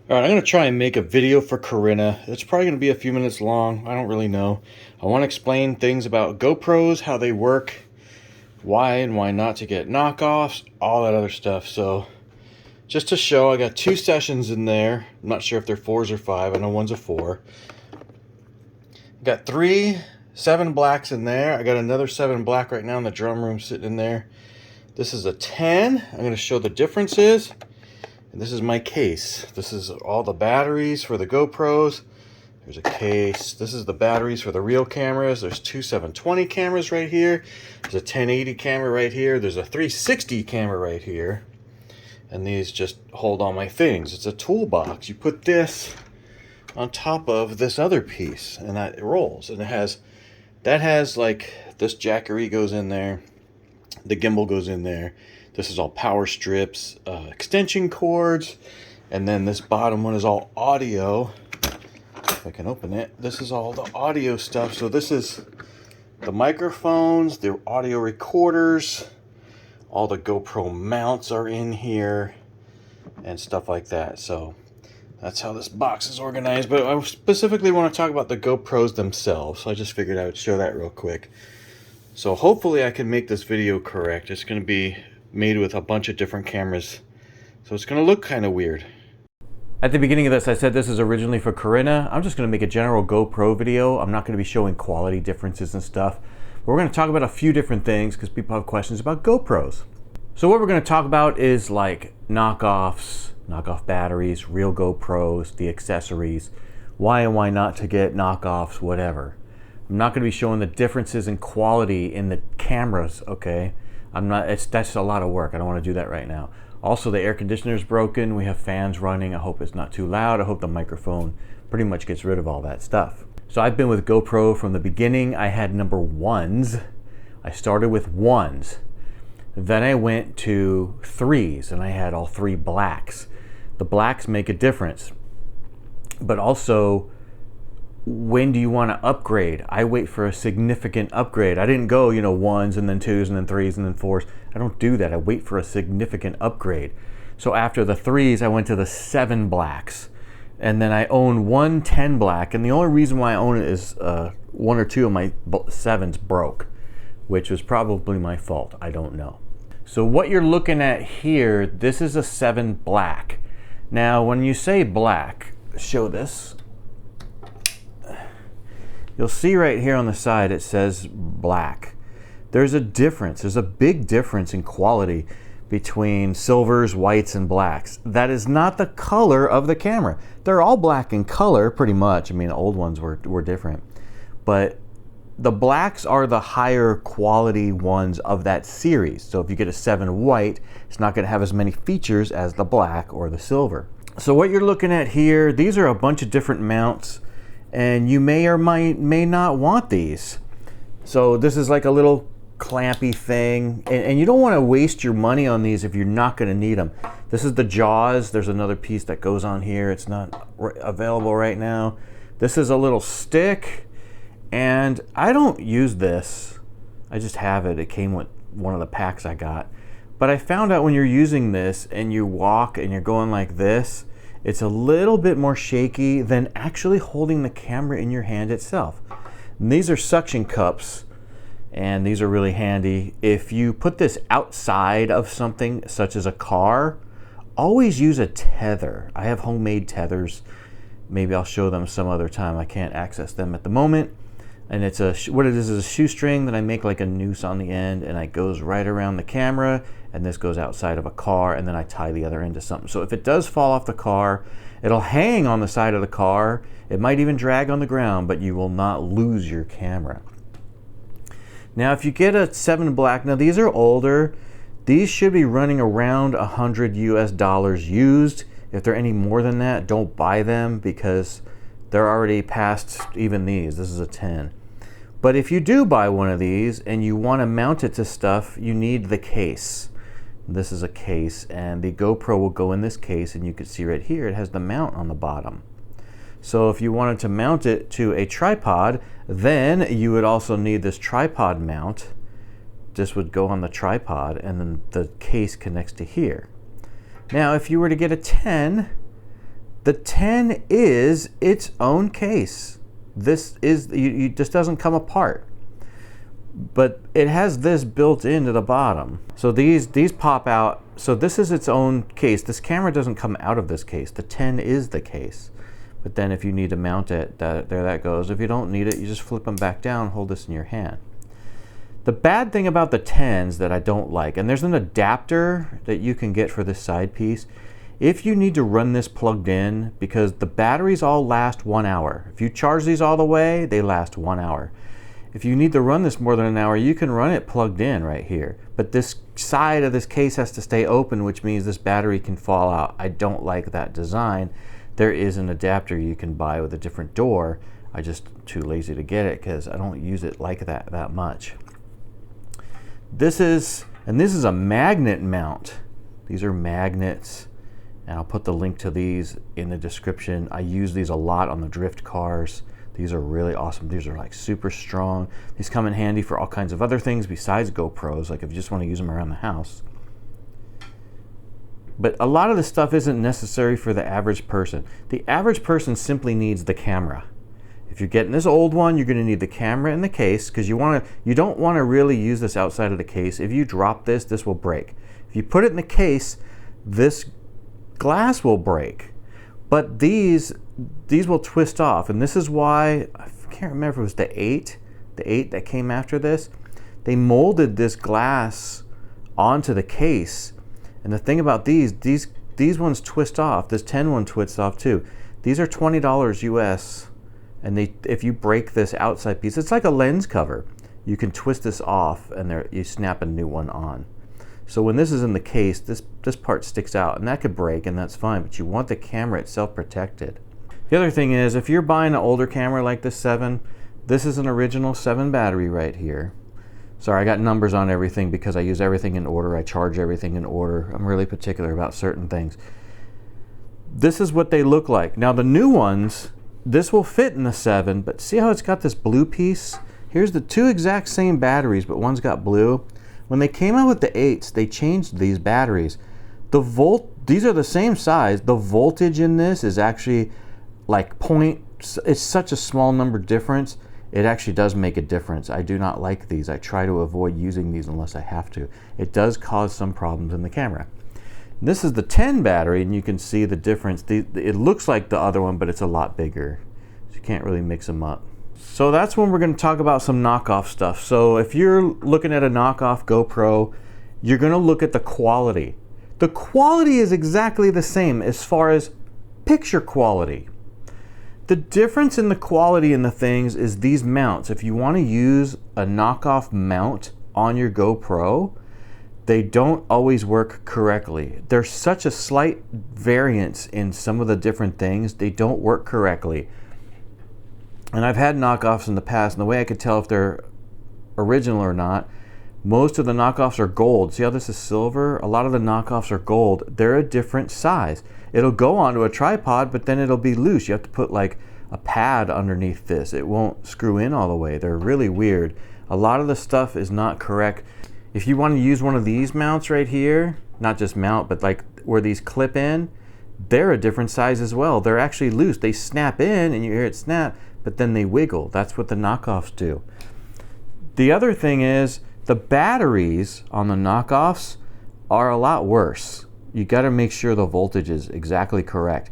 All right, I'm going to try and make a video for Corinna. It's probably going to be a few minutes long. I don't really know. I want to explain things about GoPros, how they work, why and why not to get knockoffs, all that other stuff. So just to show, I got 2 sessions in there. I'm not sure if they're 4s or 5. I know one's a 4. Got 3 7 blacks in there. I got another 7 black right now in the drum room sitting in there. This is a 10. I'm going to show the differences. And this is my case. This is all the batteries for the GoPros. There's a case. This is the batteries for the real cameras. There's 2 720 cameras right here. There's a 1080 camera right here. There's a 360 camera right here. And these just hold all my things. It's a toolbox. You put this on top of this other piece and that it rolls. And that has like this jackery goes in there. The gimbal goes in there. This is all power strips, extension cords, and then this bottom one is all audio. If I can open it, this is all the audio stuff. So this is the microphones, the audio recorders, all the GoPro mounts are in here, and stuff like that. So that's how this box is organized. But I specifically want to talk about the GoPros themselves. So I just figured I would show that real quick. So hopefully I can make this video correct. It's going to be made with a bunch of different cameras, so it's going to look kind of weird. At the beginning of this, I said this is originally for Corinna. I'm just going to make a general GoPro video. I'm not going to be showing quality differences and stuff. But we're going to talk about a few different things because people have questions about GoPros. So what we're going to talk about is like knockoffs, knockoff batteries, real GoPros, the accessories, why and why not to get knockoffs, whatever. I'm not going to be showing the differences in quality in the cameras, okay? That's a lot of work. I don't want to do that right now. Also, the air conditioner is broken. We have fans running. I hope it's not too loud. I hope the microphone pretty much gets rid of all that stuff. So I've been with GoPro from the beginning. I had number 1s. I started with 1s. Then I went to 3s and I had all 3 blacks. The blacks make a difference. But also, when do you want to upgrade? I wait for a significant upgrade. I didn't go, 1s and then 2s and then 3s and then 4s. I don't do that. I wait for a significant upgrade. So after the 3s, I went to the 7 blacks. And then I own 1 10 black. And the only reason why I own it is 1 or 2 of my 7s broke, which was probably my fault. I don't know. So what you're looking at here, this is a 7 black. Now, when you say black, show this. You'll see right here on the side it says black. There's a difference. There's a big difference in quality between silvers, whites, and blacks. That is not the color of the camera. They're all black in color pretty much. I mean, the old ones were different. But the blacks are the higher quality ones of that series. So if you get a 7 white, it's not going to have as many features as the black or the silver. So what you're looking at here, these are a bunch of different mounts. And you may or may not want these. So this is like a little clampy thing. And you don't want to waste your money on these if you're not going to need them. This is the jaws. There's another piece that goes on here. It's not available right now. This is a little stick. And I don't use this. I just have it. It came with one of the packs I got. But I found out when you're using this and you walk and you're going like this, it's a little bit more shaky than actually holding the camera in your hand itself. And these are suction cups, and these are really handy. If you put this outside of something, such as a car, always use a tether. I have homemade tethers. Maybe I'll show them some other time. I can't access them at the moment. And it's what it is a shoestring that I make like a noose on the end, and it goes right around the camera, and this goes outside of a car, and then I tie the other end to something. So if it does fall off the car, it'll hang on the side of the car. It might even drag on the ground, but you will not lose your camera. Now if you get a 7 black, now these are older. These should be running around $100 US used. If they're any more than that, don't buy them because they're already past even these. This is a 10. But if you do buy one of these and you want to mount it to stuff, you need the case. This is a case, and the GoPro will go in this case, and you can see right here it has the mount on the bottom. So if you wanted to mount it to a tripod, then you would also need this tripod mount. This would go on the tripod, and then the case connects to here. Now if you were to get a 10, The 10 is its own case. This doesn't come apart, but it has this built into the bottom. So these pop out. So this is its own case. This camera doesn't come out of this case. The 10 is the case. But then if you need to mount it, there that goes. If you don't need it, you just flip them back down, hold this in your hand. The bad thing about the 10s that I don't like, and there's an adapter that you can get for this side piece. If you need to run this plugged in, because the batteries all last 1 hour. If you charge these all the way, they last 1 hour. If you need to run this more than an hour, you can run it plugged in right here. But this side of this case has to stay open, which means this battery can fall out. I don't like that design. There is an adapter you can buy with a different door. I just too lazy to get it because I don't use it like that much. This is a magnet mount. These are magnets, and I'll put the link to these in the description. I use these a lot on the drift cars. These are really awesome. These are like super strong. These come in handy for all kinds of other things besides GoPros, like if you just want to use them around the house. But a lot of the stuff isn't necessary for the average person. The average person simply needs the camera. If you're getting this old one, you're going to need the camera and the case, because you don't want to really use this outside of the case. If you drop this, this will break. If you put it in the case, this glass will break. But these will twist off, and this is why, I can't remember if it was the 8 that came after this. They molded this glass onto the case. And the thing about these ones twist off. This 10 one twists off too. These are $20 US. And if you break this outside piece, it's like a lens cover. You can twist this off and you snap a new one on. So when this is in the case, this part sticks out, and that could break, and that's fine, but you want the camera itself protected. The other thing is, if you're buying an older camera like this 7, this is an original 7 battery right here. Sorry, I got numbers on everything because I use everything in order. I charge everything in order. I'm really particular about certain things. This is what they look like. Now the new ones, this will fit in the 7, but see how it's got this blue piece? Here's the 2 exact same batteries, but one's got blue. When they came out with the 8s, they changed these batteries. These are the same size. The voltage in this is actually like it's such a small number difference. It actually does make a difference. I do not like these. I try to avoid using these unless I have to. It does cause some problems in the camera. This is the 10 battery, and you can see the difference. It looks like the other one, but it's a lot bigger. So you can't really mix them up. So that's when we're going to talk about some knockoff stuff. So if you're looking at a knockoff GoPro, you're going to look at the quality. The quality is exactly the same as far as picture quality. The difference in the quality in the things is these mounts. If you want to use a knockoff mount on your GoPro, they don't always work correctly. There's such a slight variance in some of the different things. They don't work correctly. And I've had knockoffs in the past, and the way I could tell if they're original or not, most of the knockoffs are gold. See how this is silver? A lot of the knockoffs are gold. They're a different size. It'll go onto a tripod, but then it'll be loose. You have to put like a pad underneath this. It won't screw in all the way. They're really weird. A lot of the stuff is not correct. If you want to use one of these mounts right here, not just mount, but like where these clip in, they're a different size as well. They're actually loose. They snap in and you hear it snap, but then they wiggle. That's what the knockoffs do. The other thing is the batteries on the knockoffs are a lot worse. You got to make sure the voltage is exactly correct.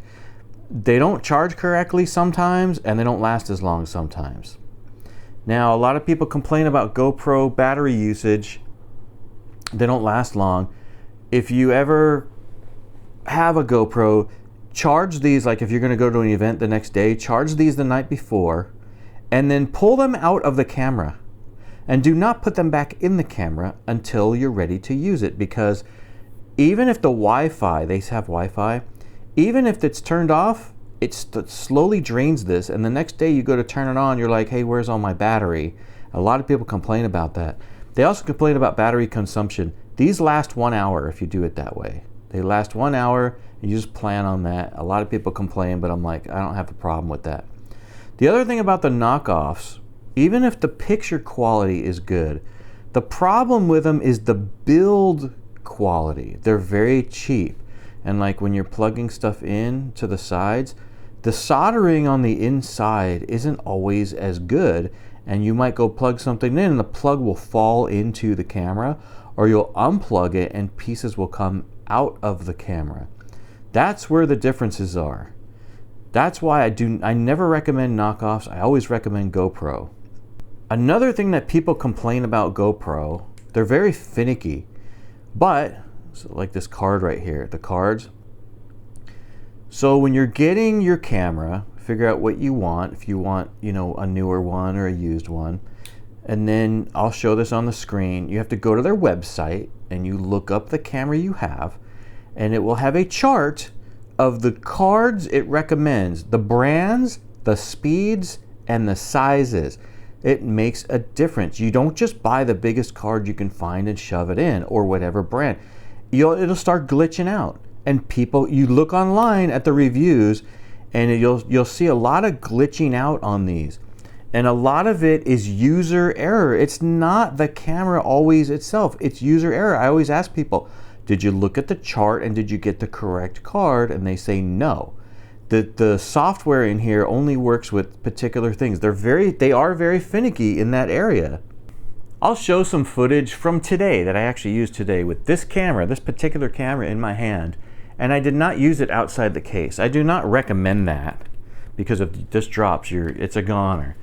They don't charge correctly sometimes, and they don't last as long sometimes. Now, a lot of people complain about GoPro battery usage. They don't last long. If you ever have a GoPro, charge these, like if you're going to go to an event the next day, charge these the night before, and then pull them out of the camera. And do not put them back in the camera until you're ready to use it, because even if the Wi-Fi, they have Wi-Fi, even if it's turned off, it slowly drains this, and the next day you go to turn it on, you're like, hey, where's all my battery? A lot of people complain about that. They also complain about battery consumption. These last 1 hour if you do it that way. They last 1 hour, and you just plan on that. A lot of people complain, but I'm like, I don't have a problem with that. The other thing about the knockoffs, even if the picture quality is good, the problem with them is the build quality. They're very cheap. and like when you're plugging stuff in to the sides, the soldering on the inside isn't always as good, and you might go plug something in and the plug will fall into the camera, or you'll unplug it and pieces will come out of the camera. That's where the differences are. That's why I never recommend knockoffs. I always recommend GoPro. Another thing that people complain about GoPro, they're very finicky, but so like this card right here, the cards. So when you're getting your camera, figure out what you want. If you want, you know, a newer one or a used one, and then I'll show this on the screen. You have to go to their website and you look up the camera you have, and it will have a chart of the cards it recommends, the brands, the speeds, and the sizes. It makes a difference. You don't just buy the biggest card you can find and shove it in, or whatever brand. It'll start glitching out. And people, you look online at the reviews, and you'll see a lot of glitching out on these. And a lot of it is user error. It's not the camera always itself. It's user error. I always ask people, did you look at the chart and did you get the correct card? And they say no. The software in here only works with particular things. They are very finicky in that area. I'll show some footage from today that I actually used today with this camera, this particular camera in my hand, and I did not use it outside the case. I do not recommend that, because if this drops, it's a goner.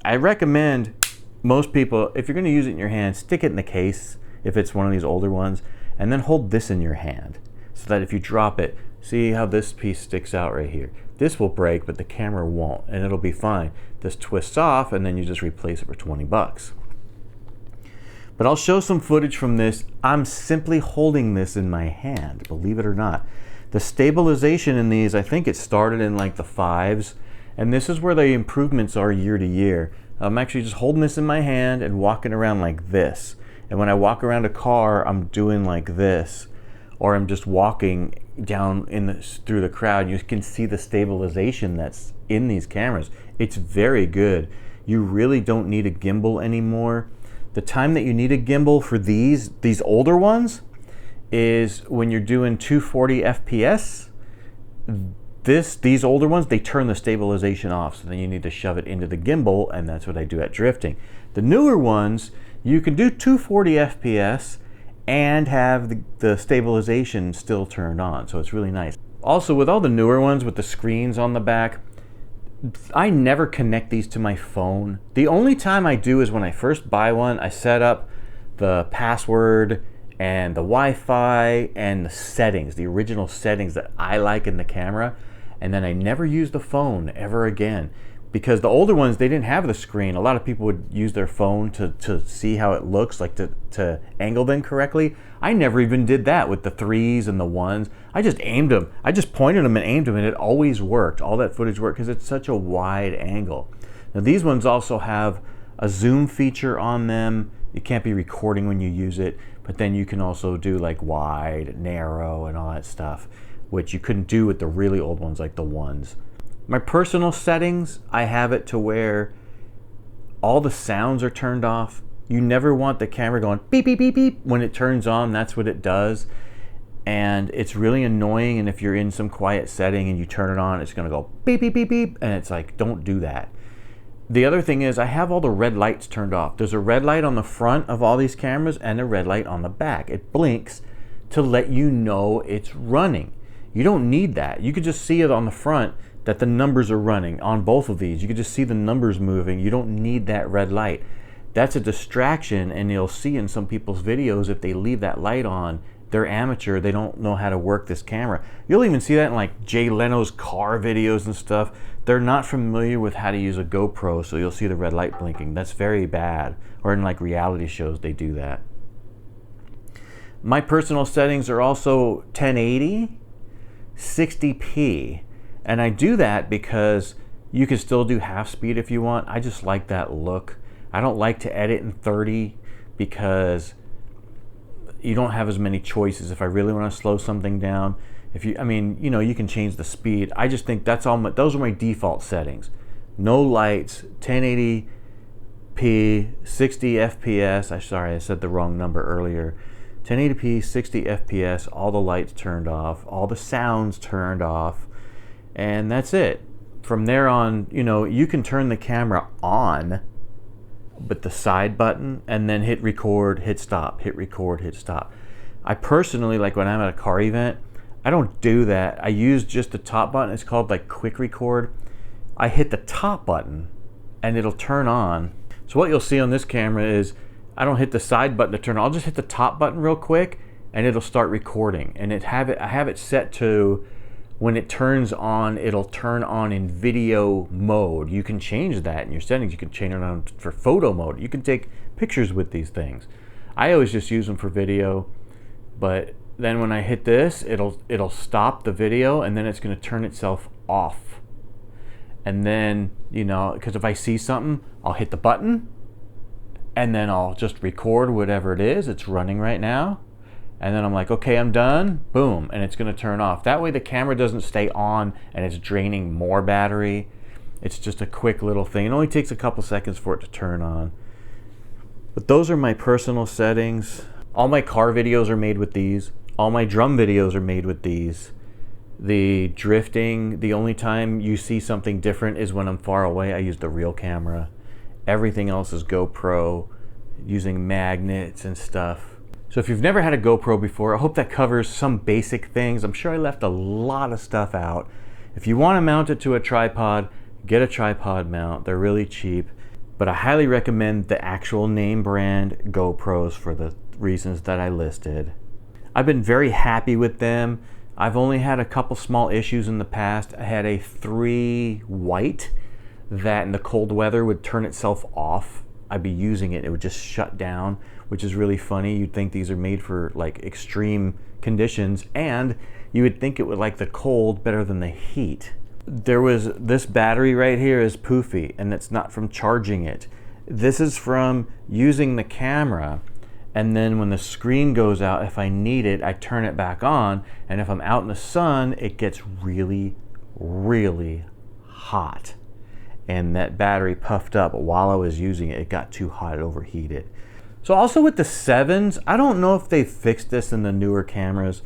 I recommend most people, if you're going to use it in your hand, stick it in the case if it's one of these older ones, and then hold this in your hand so that if you drop it, see how this piece sticks out right here. This will break, but the camera won't, and it'll be fine. This twists off, and then you just replace it for 20 bucks. But I'll show some footage from this. I'm simply holding this in my hand, believe it or not. The stabilization in these, I think it started in like the 5s, and this is where the improvements are year to year. I'm actually just holding this in my hand and walking around like this. And when I walk around a car, I'm doing like this, or I'm just walking down through the crowd. You can see the stabilization that's in these cameras. It's very good. You really don't need a gimbal anymore. The time that you need a gimbal for these older ones is when you're doing 240 FPS. These older ones, they turn the stabilization off, so then you need to shove it into the gimbal, and that's what I do at drifting. The newer ones, you can do 240 FPS and have the stabilization still turned on, so it's really nice. Also, with all the newer ones with the screens on the back, I never connect these to my phone. The only time I do is when I first buy one, I set up the password and the Wi-Fi and the settings, the original settings that I like in the camera, and then I never use the phone ever again. Because the older ones, they didn't have the screen. A lot of people would use their phone to see how it looks, like to angle them correctly. I never even did that with the 3s and the 1s. I just aimed them. I just pointed them and aimed them, and it always worked. All that footage worked because it's such a wide angle. Now these ones also have a zoom feature on them. You can't be recording when you use it, but then you can also do like wide, narrow, and all that stuff, which you couldn't do with the really old ones like the 1s. My personal settings, I have it to where all the sounds are turned off. You never want the camera going beep, beep, beep, beep. When it turns on, that's what it does. And it's really annoying, and if you're in some quiet setting and you turn it on, it's gonna go beep, beep, beep, beep, and it's like, don't do that. The other thing is I have all the red lights turned off. There's a red light on the front of all these cameras and a red light on the back. It blinks to let you know it's running. You don't need that. You could just see it on the front that the numbers are running on both of these. You can just see the numbers moving. You don't need that red light. That's a distraction, and you'll see in some people's videos if they leave that light on, they're amateur, they don't know how to work this camera. You'll even see that in like Jay Leno's car videos and stuff. They're not familiar with how to use a GoPro, so you'll see the red light blinking. That's very bad. Or in like reality shows, they do that. My personal settings are also 1080, 60p. And I do that because you can still do half speed if you want. I just like that look. I don't like to edit in 30 because you don't have as many choices. If I really want to slow something down, you can change the speed. I just think those are my default settings. No lights, 1080p, 60 FPS. Sorry, I said the wrong number earlier. 1080p, 60 FPS, all the lights turned off, all the sounds turned off, and that's it. From there on, you know, you can turn the camera on with the side button and then hit record, hit stop, hit record, hit stop. I personally, like when I'm at a car event, I don't do that. I use just the top button. It's called like quick record. I hit the top button and it'll turn on. So what you'll see on this camera is I don't hit the side button to turn on. I'll just hit the top button real quick and it'll start recording. And I have it set to when it turns on, it'll turn on in video mode. You can change that in your settings. You can change it on for photo mode. You can take pictures with these things. I always just use them for video, but then when I hit this, it'll stop the video and then it's going to turn itself off. And then, you know, because if I see something, I'll hit the button and then I'll just record whatever it is. It's running right now. And then I'm like, okay, I'm done. Boom. And it's going to turn off. That way the camera doesn't stay on and it's draining more battery. It's just a quick little thing. It only takes a couple seconds for it to turn on. But those are my personal settings. All my car videos are made with these. All my drum videos are made with these. The drifting, the only time you see something different is when I'm far away. I use the real camera. Everything else is GoPro, using magnets and stuff. So if you've never had a GoPro before, I hope that covers some basic things. I'm sure I left a lot of stuff out. If you want to mount it to a tripod, get a tripod mount. They're really cheap. But I highly recommend the actual name brand GoPros for the reasons that I listed. I've been very happy with them. I've only had a couple small issues in the past. I had a 3 white that in the cold weather would turn itself off. I'd be using it, it would just shut down, which is really funny. You'd think these are made for like extreme conditions, and you would think it would like the cold better than the heat. There was this battery right here is poofy, and it's not from charging it. This is from using the camera, and then when the screen goes out, if I need it, I turn it back on, and if I'm out in the sun, it gets really, really hot. And that battery puffed up while I was using it. It got too hot, it overheated. So also with the 7s, I don't know if they've fixed this in the newer cameras.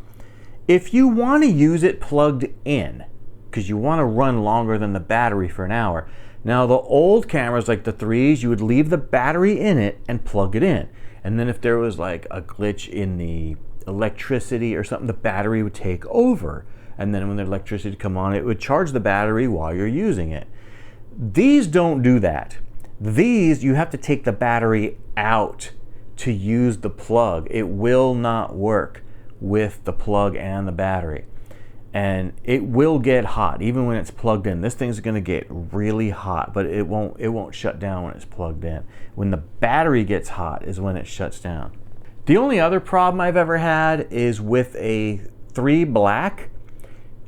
If you want to use it plugged in, because you want to run longer than the battery for an hour. Now the old cameras like the 3s, you would leave the battery in it and plug it in. And then if there was like a glitch in the electricity or something, the battery would take over. And then when the electricity would come on, it would charge the battery while you're using it. These don't do that. These, you have to take the battery out to use the plug. It will not work with the plug and the battery. And it will get hot even when it's plugged in. This thing's gonna get really hot, but it won't shut down when it's plugged in. When the battery gets hot is when it shuts down. The only other problem I've ever had is with a 3 black.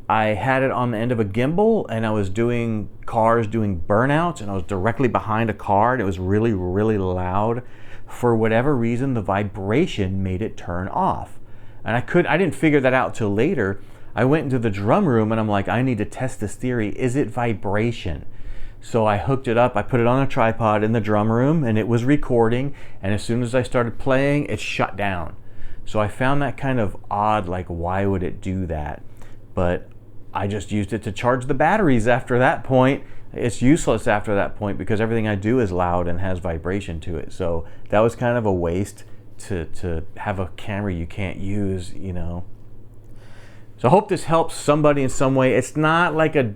I had it on the end of a gimbal and I was doing cars doing burnouts, and I was directly behind a car and it was really, really loud. For whatever reason, the vibration made it turn off. And I didn't figure that out till later. I went into the drum room and I'm like, I need to test this theory. Is it vibration? So I hooked it up, I put it on a tripod in the drum room and it was recording. And as soon as I started playing, it shut down. So I found that kind of odd, like why would it do that? But I just used it to charge the batteries after that point. It's useless after that point because everything I do is loud and has vibration to it. So that was kind of a waste to have a camera you can't use, you know. So I hope this helps somebody in some way. It's not like a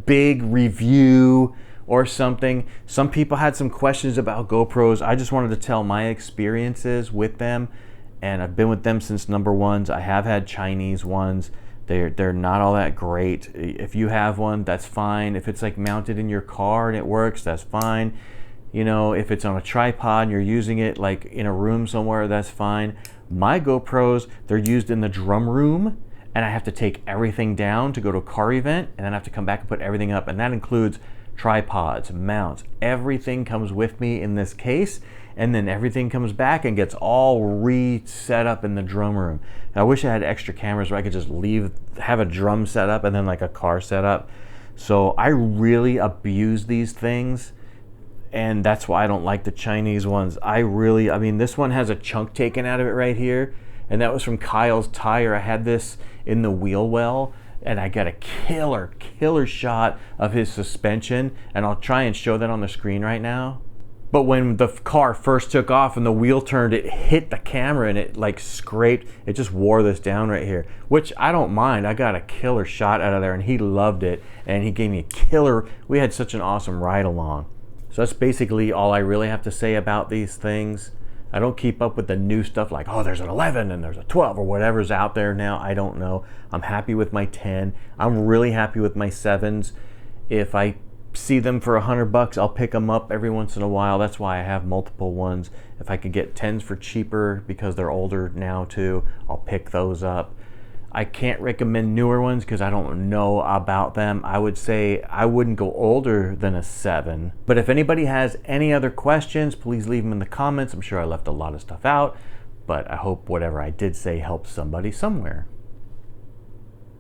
big review or something. Some people had some questions about GoPros. I just wanted to tell my experiences with them, and I've been with them since number ones. I have had Chinese ones. They're not all that great. If you have one, that's fine. If it's like mounted in your car and it works, that's fine. You know, if it's on a tripod and you're using it like in a room somewhere, that's fine. My GoPros, they're used in the drum room, and I have to take everything down to go to a car event, and then I have to come back and put everything up, and that includes tripods, mounts. Everything comes with me in this case, and then everything comes back and gets all reset up in the drum room. And I wish I had extra cameras where I could just have a drum set up and then like a car set up. So I really abuse these things, and that's why I don't like the Chinese ones. I mean, this one has a chunk taken out of it right here, and that was from Kyle's Tire. I had this in the wheel well, and I got a killer shot of his suspension, and I'll try and show that on the screen right now. But when the car first took off and the wheel turned, it hit the camera and it like scraped, it just wore this down right here, which I don't mind. I got a killer shot out of there and he loved it, and he gave me a killer, we had such an awesome ride along. So that's basically all I really have to say about these things. I don't keep up with the new stuff like, oh, there's an 11 and there's a 12 or whatever's out there now. I don't know. I'm happy with my 10. I'm really happy with my 7s. If I see them for $100, I'll pick them up every once in a while. That's why I have multiple ones. If I could get 10s for cheaper because they're older now too, I'll pick those up. I can't recommend newer ones because I don't know about them. I would say I wouldn't go older than a 7. But if anybody has any other questions, please leave them in the comments. I'm sure I left a lot of stuff out, but I hope whatever I did say helps somebody somewhere.